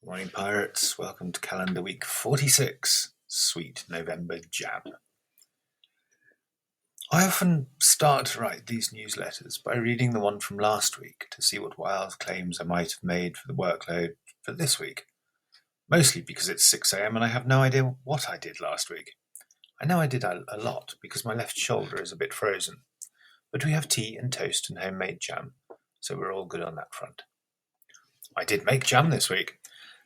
Morning, pirates. Welcome to calendar week 46, Sweet November Jam. I often start to write these newsletters by reading the one from last week to see what wild claims I might have made for the workload for this week. Mostly because it's 6 a.m. and I have no idea what I did last week. I know I did a lot because my left shoulder is a bit frozen, but we have tea and toast and homemade jam, so we're all good on that front. I did make jam this week.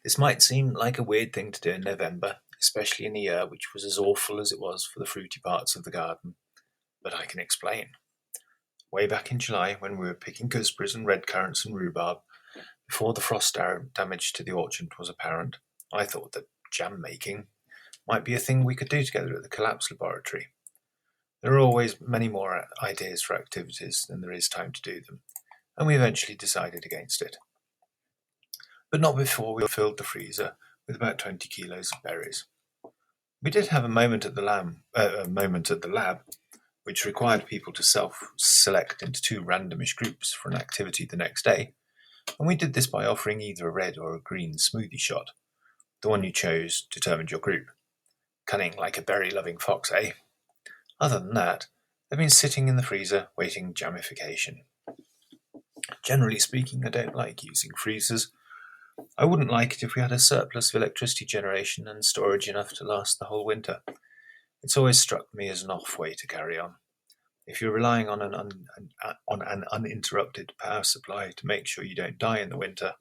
This might seem like a weird thing to do in November, especially in a year which was as awful as it was for the fruity parts of the garden, but I can explain. Way back in July, when we were picking gooseberries and redcurrants and rhubarb, before the frost damage to the orchard was apparent, I thought that jam making might be a thing we could do together at the Collapse Laboratory. There are always many more ideas for activities than there is time to do them, and we eventually decided against it. But not before we filled the freezer with about 20 kilos of berries. We did have a moment at the lab, which required people to self-select into two randomish groups for an activity the next day, and we did this by offering either a red or a green smoothie shot. The one you chose determined your group. Cunning like a berry-loving fox, eh? Other than that, they've been sitting in the freezer waiting jamification. Generally speaking, I don't like using freezers. I wouldn't like it if we had a surplus of electricity generation and storage enough to last the whole winter. It's always struck me as an off way to carry on. If you're relying on an uninterrupted power supply to make sure you don't die in the winter,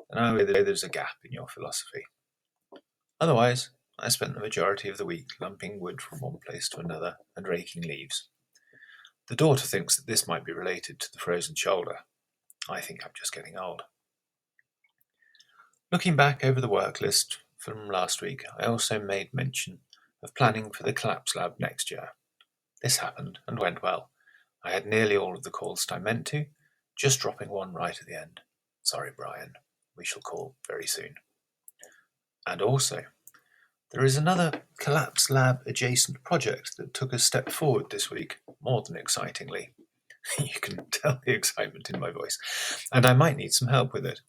then I would say there's a gap in your philosophy. Otherwise, I spent the majority of the week lumping wood from one place to another and raking leaves. The daughter thinks that this might be related to the frozen shoulder. I think I'm just getting old. Looking back over the work list from last week, I also made mention of planning for the Collapse Lab next year. This happened and went well. I had nearly all of the calls I meant to, just dropping one right at the end. Sorry, Brian. We shall call very soon. And also, there is another Collapse Lab adjacent project that took a step forward this week, more than excitingly. You can tell the excitement in my voice. And I might need some help with it.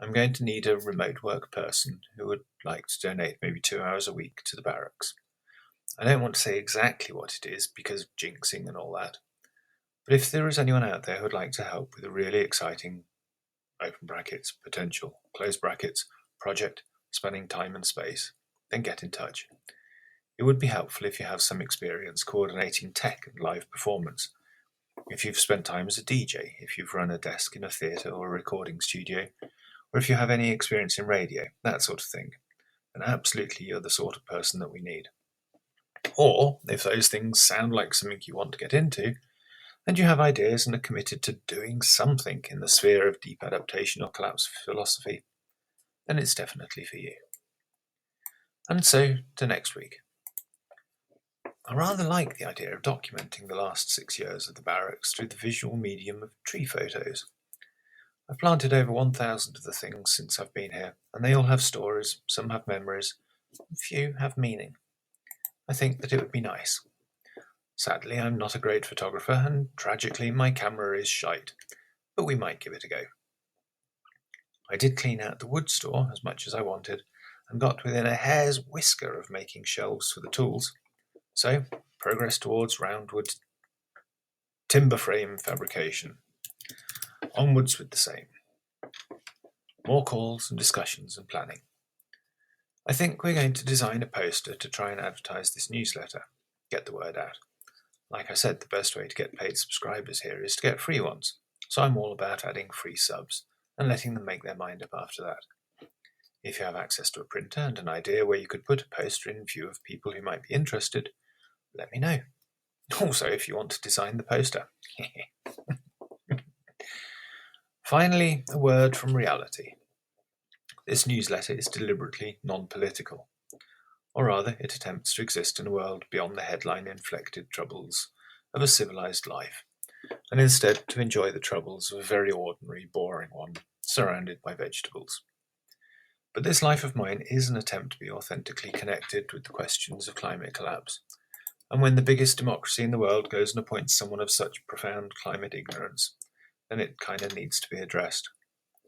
I'm going to need a remote work person who would like to donate maybe 2 hours a week to the barracks. I don't want to say exactly what it is because of jinxing and all that. But if there is anyone out there who would like to help with a really exciting, open brackets, potential, close brackets, project spanning time and space, then get in touch. It would be helpful if you have some experience coordinating tech and live performance. If you've spent time as a DJ, if you've run a desk in a theatre or a recording studio, or if you have any experience in radio, that sort of thing, then absolutely you're the sort of person that we need. Or, if those things sound like something you want to get into, and you have ideas and are committed to doing something in the sphere of deep adaptation or collapse philosophy, then it's definitely for you. And so, to next week. I rather like the idea of documenting the last 6 years of the barracks through the visual medium of tree photos. I've planted over 1,000 of the things since I've been here, and they all have stories, some have memories, a few have meaning. I think that it would be nice. Sadly, I'm not a great photographer, and tragically my camera is shite, but we might give it a go. I did clean out the wood store as much as I wanted, and got within a hair's whisker of making shelves for the tools. So, progress towards roundwood timber frame fabrication. Onwards with the same. More calls and discussions and planning. I think we're going to design a poster to try and advertise this newsletter, get the word out. Like I said, the best way to get paid subscribers here is to get free ones, so I'm all about adding free subs and letting them make their mind up after that. If you have access to a printer and an idea where you could put a poster in view of people who might be interested, let me know. Also, if you want to design the poster. Finally, a word from reality. This newsletter is deliberately non-political, or rather it attempts to exist in a world beyond the headline-inflected troubles of a civilized life, and instead to enjoy the troubles of a very ordinary, boring one, surrounded by vegetables. But this life of mine is an attempt to be authentically connected with the questions of climate collapse, and when the biggest democracy in the world goes and appoints someone of such profound climate ignorance, then it kind of needs to be addressed.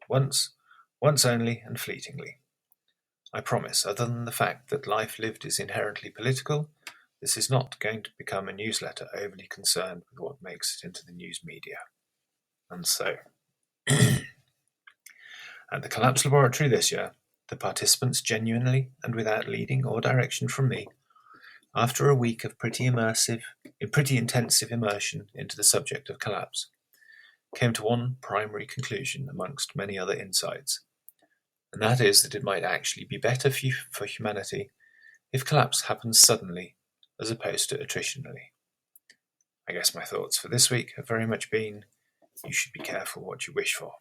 Once, Once only and fleetingly. I promise, other than the fact that life lived is inherently political, this is not going to become a newsletter overly concerned with what makes it into the news media. And so, at the Collapse Laboratory this year, the participants genuinely and without leading or direction from me, after a week of pretty intensive immersion into the subject of collapse, came to one primary conclusion amongst many other insights, and that is that it might actually be better for humanity if collapse happens suddenly as opposed to attritionally. I guess my thoughts for this week have very much been, you should be careful what you wish for.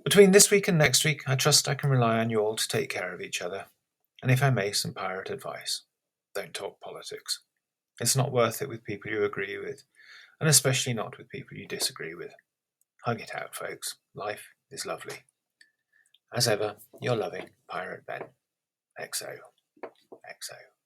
Between this week and next week, I trust I can rely on you all to take care of each other, and if I may, some pirate advice. Don't talk politics. It's not worth it with people you agree with, and especially not with people you disagree with. Hug it out, folks. Life is lovely. As ever, your loving Pirate Ben. XO. XO.